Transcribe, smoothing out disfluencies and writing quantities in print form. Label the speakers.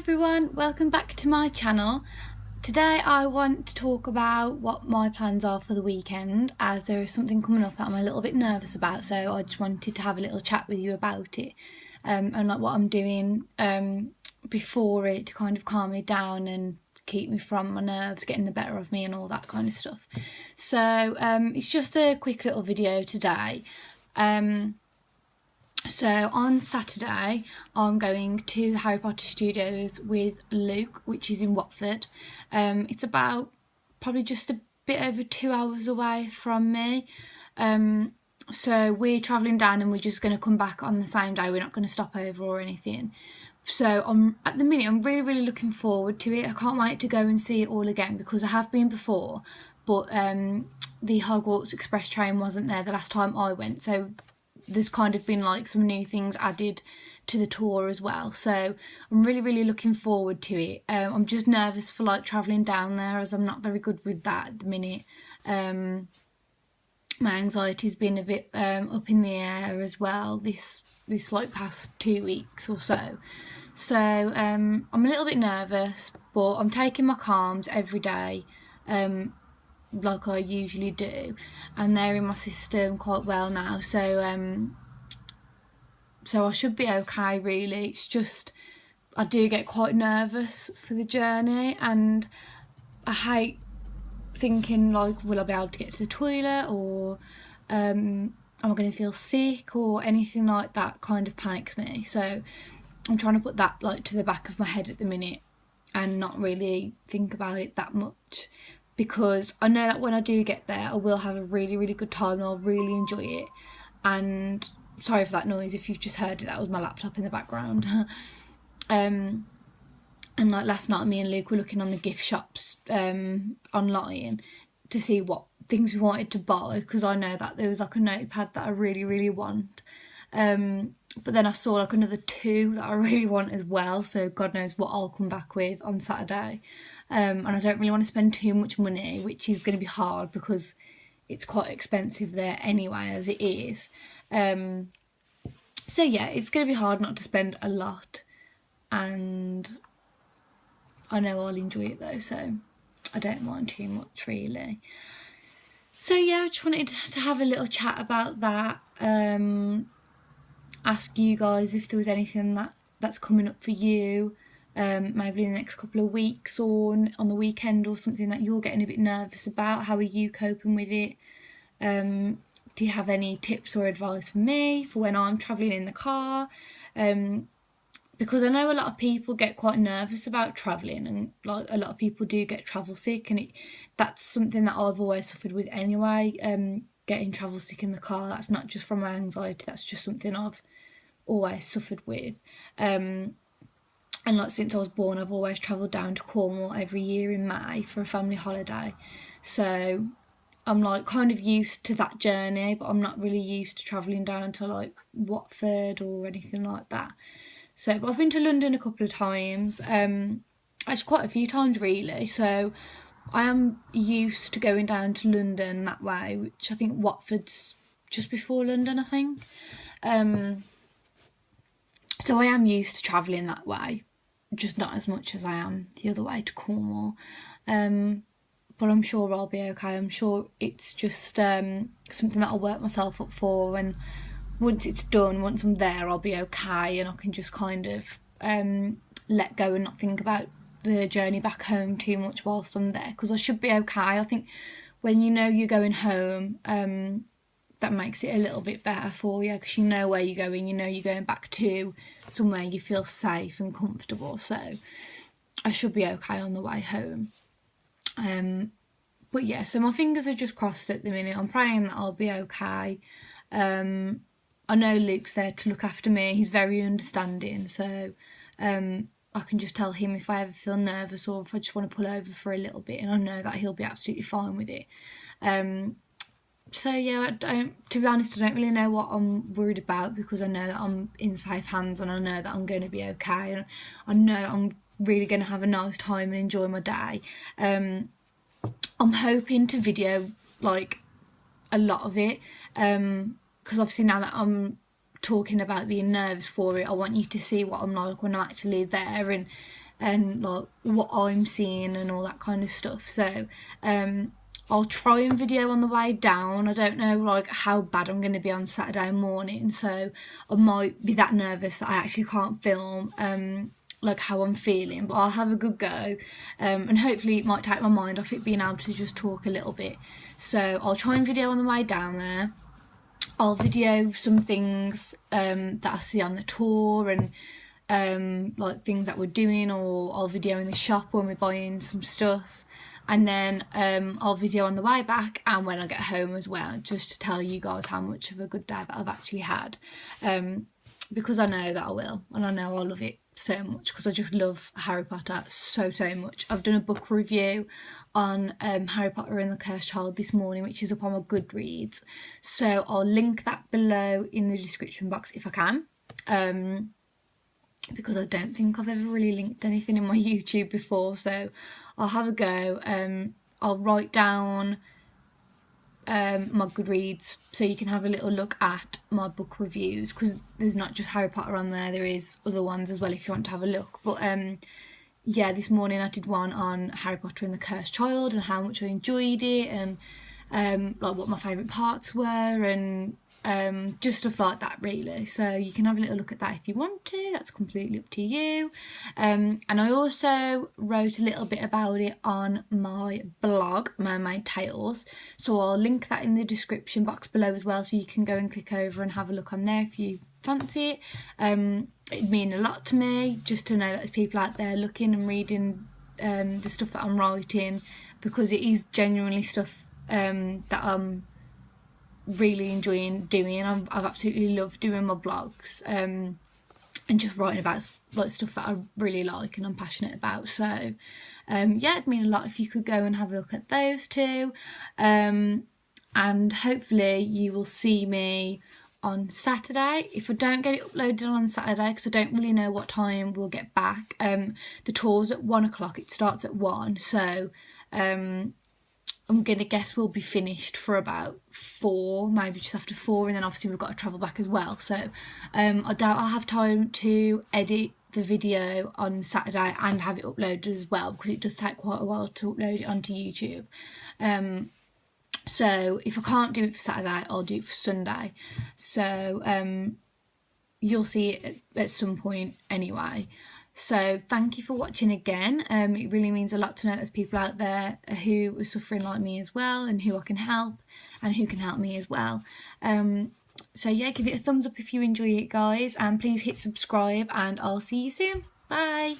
Speaker 1: everyone, welcome back to my channel. Today I want to talk about what my plans are for the weekend, as there is something coming up that I'm a little bit nervous about, so I just wanted to have a little chat with you about it, and like what I'm doing before it to kind of calm me down and keep me from my nerves getting the better of me and all that kind of stuff. So it's just a quick little video today. So on Saturday I'm going to the Harry Potter Studios with Luke, which is in Watford. It's about probably just a bit over 2 hours away from me. So we're travelling down and we're just going to come back on the same day. We're not going to stop over or anything. So at the minute I'm really looking forward to it. I can't wait to go and see it all again, because I have been before, but the Hogwarts Express train wasn't there the last time I went, so there's kind of been like some new things added to the tour as well, so I'm really looking forward to it. I'm just nervous for like travelling down there, as I'm not very good with that at the minute. My anxiety's been a bit up in the air as well this like past 2 weeks or so. So I'm a little bit nervous, but I'm taking my calms every day, like I usually do, and they're in my system quite well now, so I should be okay really. It's just I do get quite nervous for the journey, and I hate thinking like, will I be able to get to the toilet, or am I going to feel sick or anything like that. Kind of panics me, so I'm trying to put that like to the back of my head at the minute and not really think about it that much, because I know that when I do get there I will have a really good time and I'll really enjoy it. And sorry for that noise if you've just heard it, that was my laptop in the background. And like last night me and Luke were looking on the gift shops online to see what things we wanted to buy, because I know that there was like a notepad that I really want, but then I saw like another 2 that I really want as well, so God knows what I'll come back with on Saturday. And I don't really want to spend too much money, which is going to be hard because it's quite expensive there anyway as it is. So yeah, it's going to be hard not to spend a lot, and I know I'll enjoy it though, so I don't mind too much really. So yeah, I just wanted to have a little chat about that, ask you guys if there was anything that's coming up for you, maybe in the next couple of weeks or on the weekend, or something that you're getting a bit nervous about. How are you coping with it? Do you have any tips or advice for me for when I'm travelling in the car? Because I know a lot of people get quite nervous about travelling, and like a lot of people do get travel sick, and that's something that I've always suffered with anyway. Getting travel sick in the car, that's not just from my anxiety, that's just something I've always suffered with. And like since I was born I've always travelled down to Cornwall every year in May for a family holiday, so I'm like kind of used to that journey, but I'm not really used to travelling down to like Watford or anything like that. So but I've been to London a couple of times, actually quite a few times really, so I am used to going down to London that way, which I think Watford's just before London, I think. So I am used to travelling that way, just not as much as I am the other way to Cornwall. But I'm sure I'll be okay. I'm sure it's just something that I'll work myself up for, and once it's done, once I'm there, I'll be okay, and I can just kind of let go and not think about the journey back home too much whilst I'm there, because I should be okay. I think when you know you're going home, that makes it a little bit better for you, because you know where you're going, you know you're going back to somewhere you feel safe and comfortable, so I should be okay on the way home. But yeah, so my fingers are just crossed at the minute. I'm praying that I'll be okay. I know Luke's there to look after me, he's very understanding, so I can just tell him if I ever feel nervous or if I just want to pull over for a little bit, and I know that he'll be absolutely fine with it. So yeah, to be honest, I don't really know what I'm worried about, because I know that I'm in safe hands, and I know that I'm going to be okay, and I know I'm really going to have a nice time and enjoy my day. I'm hoping to video like a lot of it, because obviously now that I'm talking about being nervous for it, I want you to see what I'm like when I'm actually there, and and like what I'm seeing and all that kind of stuff. So I'll try and video on the way down. I don't know like how bad I'm going to be on Saturday morning, so I might be that nervous that I actually can't film like how I'm feeling, but I'll have a good go, and hopefully it might take my mind off it, being able to just talk a little bit. So I'll try and video on the way down there. I'll video some things that I see on the tour, and like things that we're doing, or I'll video in the shop when we're buying some stuff. And then I'll video on the way back and when I get home as well, just to tell you guys how much of a good day that I've actually had, because I know that I will, and I know I'll love it so much, because I just love Harry Potter so much. I've done a book review on Harry Potter and the Cursed Child this morning, which is up on my Goodreads, so I'll link that below in the description box if I can, because I don't think I've ever really linked anything in my YouTube before, so I'll have a go. I'll write down my Goodreads so you can have a little look at my book reviews, because there's not just Harry Potter on there is other ones as well if you want to have a look. But yeah, this morning I did one on Harry Potter and the Cursed Child and how much I enjoyed it, and like what my favourite parts were, and just stuff like that really. So you can have a little look at that if you want to, that's completely up to you. And I also wrote a little bit about it on my blog, Mermaid Tales, so I'll link that in the description box below as well, so you can go and click over and have a look on there if you fancy it. It'd mean a lot to me just to know that there's people out there looking and reading the stuff that I'm writing, because it is genuinely stuff that I'm really enjoying doing. I've absolutely loved doing my blogs, and just writing about like stuff that I really like and I'm passionate about. So yeah, it'd mean a lot if you could go and have a look at those two, and hopefully you will see me on Saturday. If I don't get it uploaded on Saturday, because I don't really know what time we'll get back, the tour's at 1 o'clock, it starts at 1, so I'm going to guess we'll be finished for about 4, maybe just after 4, and then obviously we've got to travel back as well. So I doubt I'll have time to edit the video on Saturday and have it uploaded as well, because it does take quite a while to upload it onto YouTube. So if I can't do it for Saturday, I'll do it for Sunday. So you'll see it at some point anyway. So thank you for watching again. It really means a lot to know there's people out there who are suffering like me as well, and who I can help, and who can help me as well. So yeah, give it a thumbs up if you enjoy it, guys, and please hit subscribe, and I'll see you soon. Bye.